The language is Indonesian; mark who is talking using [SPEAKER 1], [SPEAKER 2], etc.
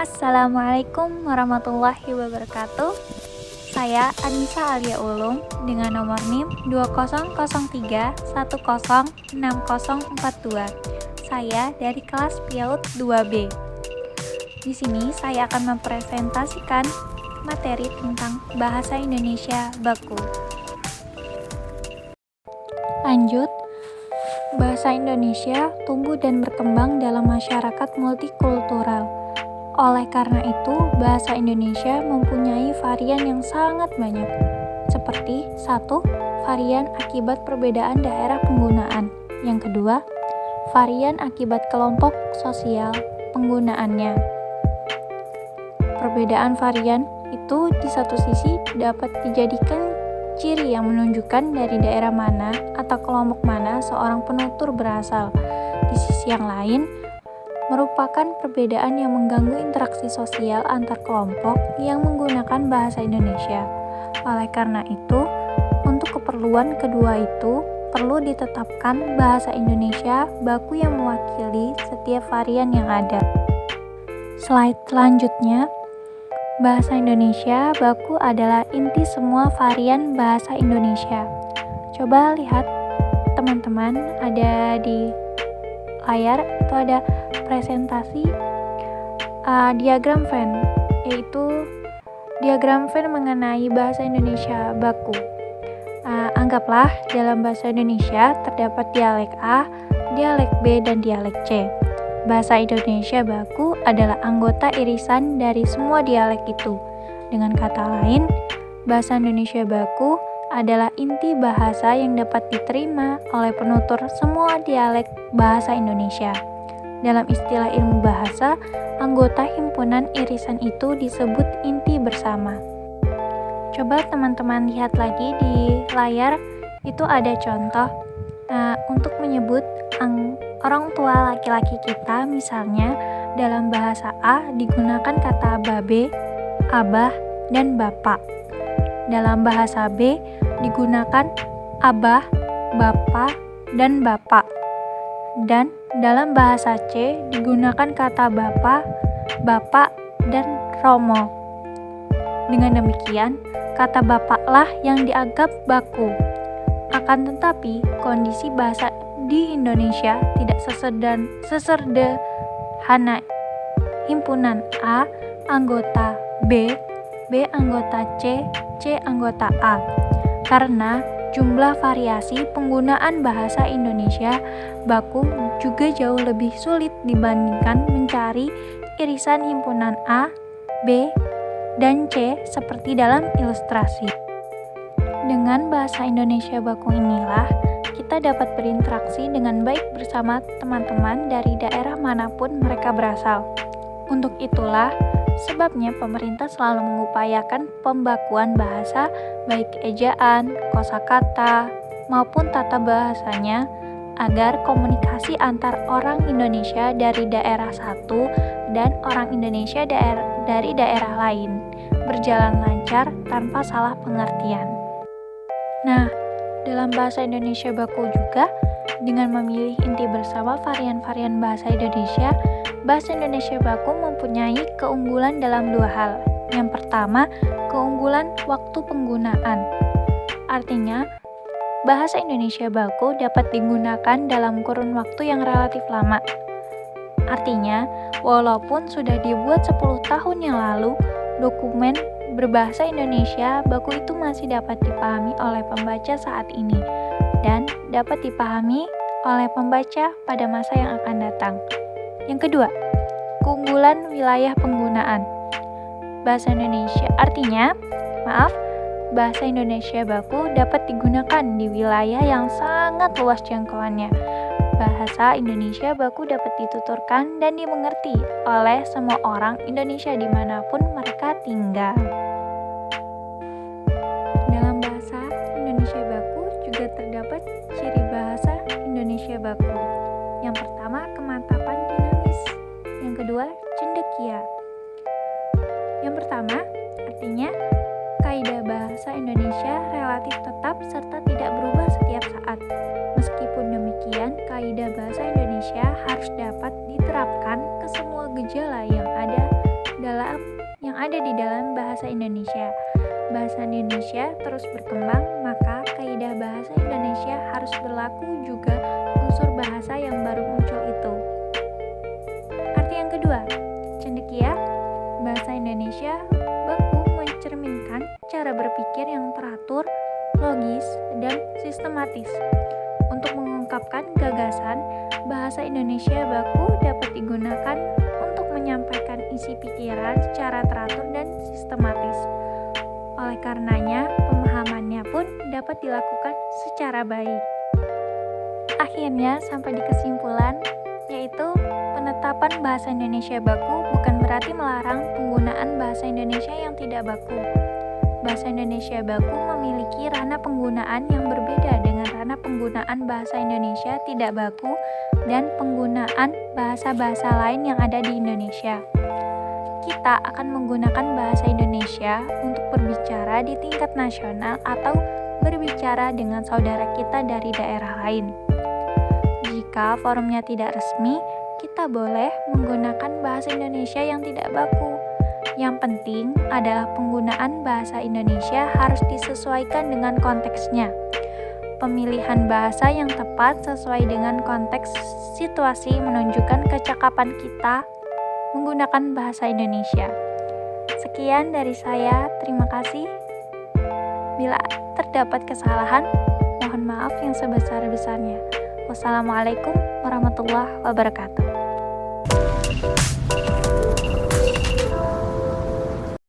[SPEAKER 1] Assalamualaikum warahmatullahi wabarakatuh. Saya Anissa Alia Ulum dengan nomor NIM 2003106042. Saya dari kelas PIAUD 2B. Di sini saya akan mempresentasikan materi tentang bahasa Indonesia baku. Lanjut, bahasa Indonesia tumbuh dan berkembang dalam masyarakat multikultural. Oleh karena itu, bahasa Indonesia mempunyai varian yang sangat banyak, seperti 1. Varian akibat perbedaan daerah penggunaan. Yang kedua, varian akibat kelompok sosial penggunaannya. Perbedaan varian itu di satu sisi dapat dijadikan ciri yang menunjukkan dari daerah mana atau kelompok mana seorang penutur berasal. Di sisi yang lain, merupakan perbedaan yang mengganggu interaksi sosial antar kelompok yang menggunakan bahasa Indonesia. Oleh karena itu, untuk keperluan kedua itu, perlu ditetapkan bahasa Indonesia baku yang mewakili setiap varian yang ada. Slide selanjutnya, bahasa Indonesia baku adalah inti semua varian bahasa Indonesia. Coba lihat teman-teman, ada di layar itu ada presentasi diagram Venn, yaitu diagram Venn mengenai bahasa Indonesia baku. Anggaplah dalam bahasa Indonesia terdapat dialek A, dialek B, dan dialek C. Bahasa Indonesia baku adalah anggota irisan dari semua dialek itu. Dengan kata lain, bahasa Indonesia baku adalah inti bahasa yang dapat diterima oleh penutur semua dialek bahasa Indonesia. Dalam istilah ilmu bahasa, anggota himpunan irisan itu disebut inti bersama. Coba teman-teman lihat lagi di layar, itu ada contoh untuk menyebut orang tua laki-laki kita. Misalnya dalam bahasa A digunakan kata babe, abah, dan bapak. Dalam bahasa B digunakan abah, bapak, dan bapak. Dan dalam bahasa C digunakan kata bapak, bapak, dan romo. Dengan demikian, kata bapaklah yang dianggap baku. Akan tetapi, kondisi bahasa di Indonesia tidak sesederhana himpunan A anggota B, B anggota C, C anggota A. Karena jumlah variasi penggunaan bahasa Indonesia baku juga jauh lebih sulit dibandingkan mencari irisan himpunan A, B, dan C seperti dalam ilustrasi. Dengan bahasa Indonesia baku inilah kita dapat berinteraksi dengan baik bersama teman-teman dari daerah manapun mereka berasal. Untuk itulah sebabnya pemerintah selalu mengupayakan pembakuan bahasa, baik ejaan, kosakata, maupun tata bahasanya, agar komunikasi antar orang Indonesia dari daerah satu dan orang Indonesia dari daerah lain berjalan lancar tanpa salah pengertian. Nah, dalam bahasa Indonesia baku juga, dengan memilih inti bersama varian-varian bahasa Indonesia, bahasa Indonesia baku mempunyai keunggulan dalam dua hal. Yang pertama, keunggulan waktu penggunaan. Artinya, bahasa Indonesia baku dapat digunakan dalam kurun waktu yang relatif lama. Artinya, walaupun sudah dibuat 10 tahun yang lalu, dokumen berbahasa Indonesia baku itu masih dapat dipahami oleh pembaca saat ini dan dapat dipahami oleh pembaca pada masa yang akan datang. Yang kedua, keunggulan wilayah penggunaan. Bahasa Indonesia bahasa Indonesia baku dapat digunakan di wilayah yang sangat luas jangkauannya. Bahasa Indonesia baku dapat dituturkan dan dimengerti oleh semua orang Indonesia dimanapun mereka tinggal. Dalam bahasa Indonesia baku juga terdapat ciri bahasa Indonesia baku. Yang pertama, kemantapan dinamis. Yang kedua, cendekia. Yang pertama, artinya kaidah bahasa Indonesia relatif tetap serta tidak berubah setiap saat. Meskipun demikian, kaidah bahasa Indonesia harus dapat diterapkan ke semua gejala yang ada ada di dalam bahasa Indonesia. Bahasa Indonesia terus berkembang, maka kaidah bahasa Indonesia harus berlaku juga unsur bahasa yang baru muncul itu. Arti yang kedua, cendekia, bahasa Indonesia baku mencerminkan cara berpikir yang teratur, logis, dan sistematis. Untuk mengungkapkan gagasan, bahasa Indonesia baku dapat digunakan untuk menyampaikan isi pikiran secara teratur dan sistematis. Oleh karenanya, pemahamannya pun dapat dilakukan secara baik. Akhirnya, sampai di kesimpulan, yaitu penetapan bahasa Indonesia baku bukan berarti melarang penggunaan bahasa Indonesia yang tidak baku. Bahasa Indonesia baku memiliki ranah penggunaan yang berbeda dengan ranah penggunaan bahasa Indonesia tidak baku dan penggunaan bahasa-bahasa lain yang ada di Indonesia. Kita akan menggunakan bahasa Indonesia untuk berbicara di tingkat nasional atau berbicara dengan saudara kita dari daerah lain. Jika forumnya tidak resmi, kita boleh menggunakan bahasa Indonesia yang tidak baku. Yang penting adalah penggunaan bahasa Indonesia harus disesuaikan dengan konteksnya. Pemilihan bahasa yang tepat sesuai dengan konteks situasi menunjukkan kecakapan kita menggunakan bahasa Indonesia. Sekian dari saya, terima kasih. Bila terdapat kesalahan, mohon maaf yang sebesar-besarnya. Wassalamualaikum warahmatullahi wabarakatuh.